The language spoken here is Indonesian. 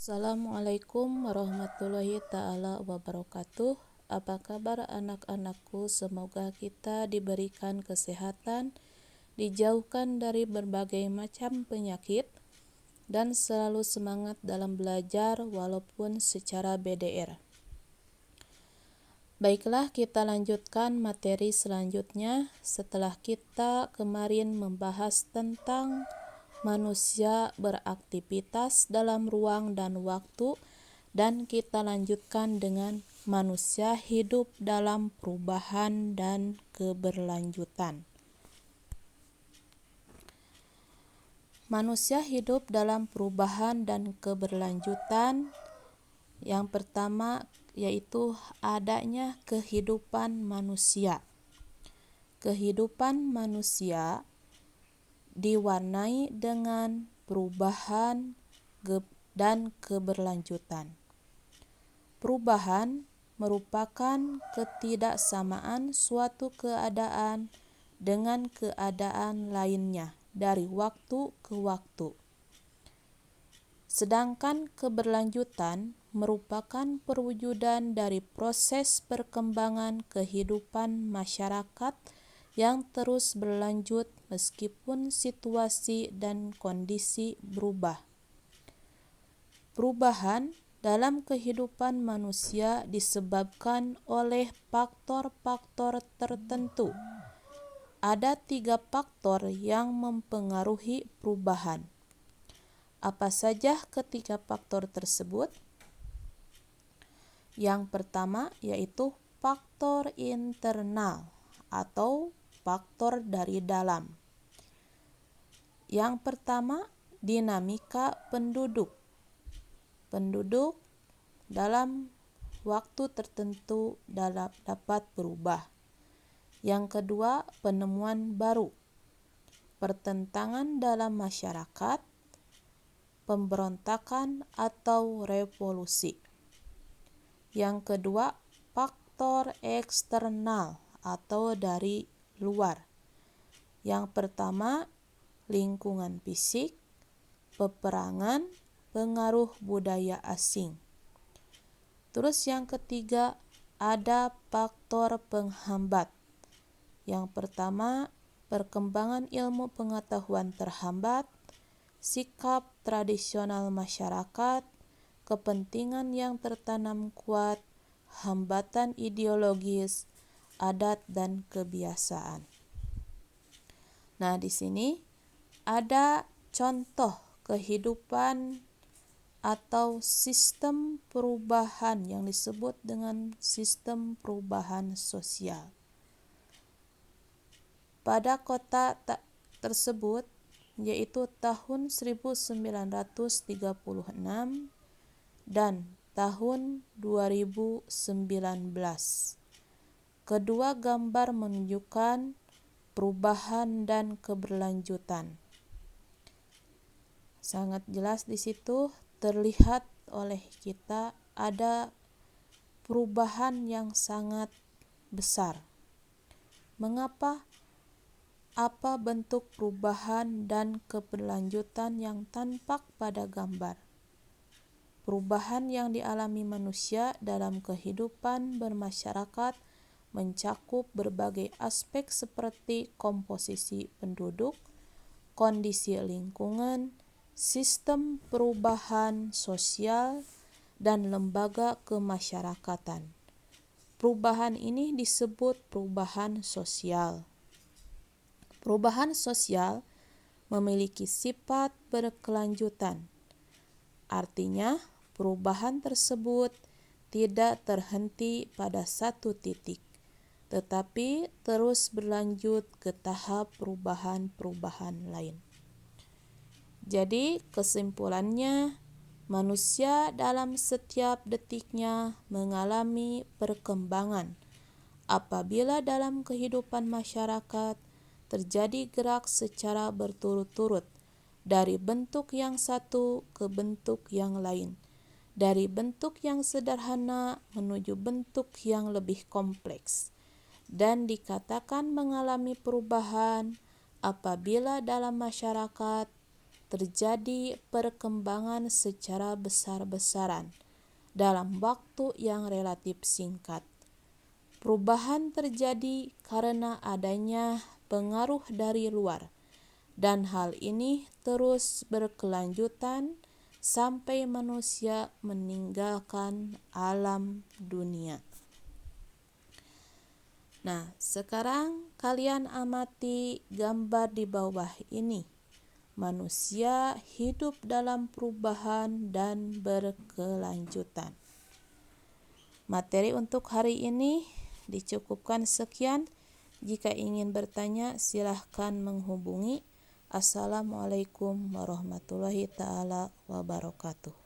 Assalamualaikum warahmatullahi ta'ala wabarakatuh. Apa kabar anak-anakku? Semoga kita diberikan kesehatan, dijauhkan dari berbagai macam penyakit, dan selalu semangat dalam belajar walaupun secara BDR. Baiklah, kita lanjutkan materi selanjutnya setelah kita kemarin membahas tentang manusia beraktivitas dalam ruang dan waktu, dan kita lanjutkan dengan manusia hidup dalam perubahan dan keberlanjutan. Manusia hidup dalam perubahan dan keberlanjutan. Yang pertama yaitu adanya kehidupan manusia. Kehidupan manusia diwarnai dengan perubahan dan keberlanjutan. Perubahan merupakan ketidaksamaan suatu keadaan dengan keadaan lainnya dari waktu ke waktu. Sedangkan keberlanjutan merupakan perwujudan dari proses perkembangan kehidupan masyarakat yang terus berlanjut meskipun situasi dan kondisi berubah. Perubahan dalam kehidupan manusia disebabkan oleh faktor-faktor tertentu. Ada 3 faktor yang mempengaruhi perubahan. Apa saja ketiga faktor tersebut? Yang pertama yaitu faktor internal atau faktor dari dalam. Yang pertama, dinamika penduduk. Penduduk dalam waktu tertentu dapat berubah. Yang kedua, penemuan baru. Pertentangan dalam masyarakat, pemberontakan atau revolusi. Yang kedua, faktor eksternal atau dari luar. Yang pertama, lingkungan fisik, peperangan, pengaruh budaya asing. Terus yang ketiga, ada faktor penghambat. Yang pertama, perkembangan ilmu pengetahuan terhambat, sikap tradisional masyarakat, kepentingan yang tertanam kuat, hambatan ideologis, adat dan kebiasaan. Nah, di sini ada contoh kehidupan atau sistem perubahan yang disebut dengan sistem perubahan sosial. Pada kota tersebut, yaitu tahun 1936 dan tahun 2019. Kedua gambar menunjukkan perubahan dan keberlanjutan. Sangat jelas di situ terlihat oleh kita ada perubahan yang sangat besar. Mengapa? Apa bentuk perubahan dan keberlanjutan yang tampak pada gambar? Perubahan yang dialami manusia dalam kehidupan bermasyarakat mencakup berbagai aspek seperti komposisi penduduk, kondisi lingkungan, sistem perubahan sosial, dan lembaga kemasyarakatan. Perubahan ini disebut perubahan sosial. Perubahan sosial memiliki sifat berkelanjutan. Artinya, perubahan tersebut tidak terhenti pada satu titik, tetapi terus berlanjut ke tahap perubahan-perubahan lain. Jadi, kesimpulannya, manusia dalam setiap detiknya mengalami perkembangan. Apabila dalam kehidupan masyarakat terjadi gerak secara berturut-turut dari bentuk yang satu ke bentuk yang lain, dari bentuk yang sederhana menuju bentuk yang lebih kompleks, dan dikatakan mengalami perubahan apabila dalam masyarakat terjadi perkembangan secara besar-besaran dalam waktu yang relatif singkat. Perubahan terjadi karena adanya pengaruh dari luar, dan hal ini terus berkelanjutan sampai manusia meninggalkan alam dunia. Nah, sekarang kalian amati gambar di bawah ini. Manusia hidup dalam perubahan dan berkelanjutan. Materi untuk hari ini dicukupkan sekian. Jika ingin bertanya, silahkan menghubungi. Assalamualaikum warahmatullahi taala wabarakatuh.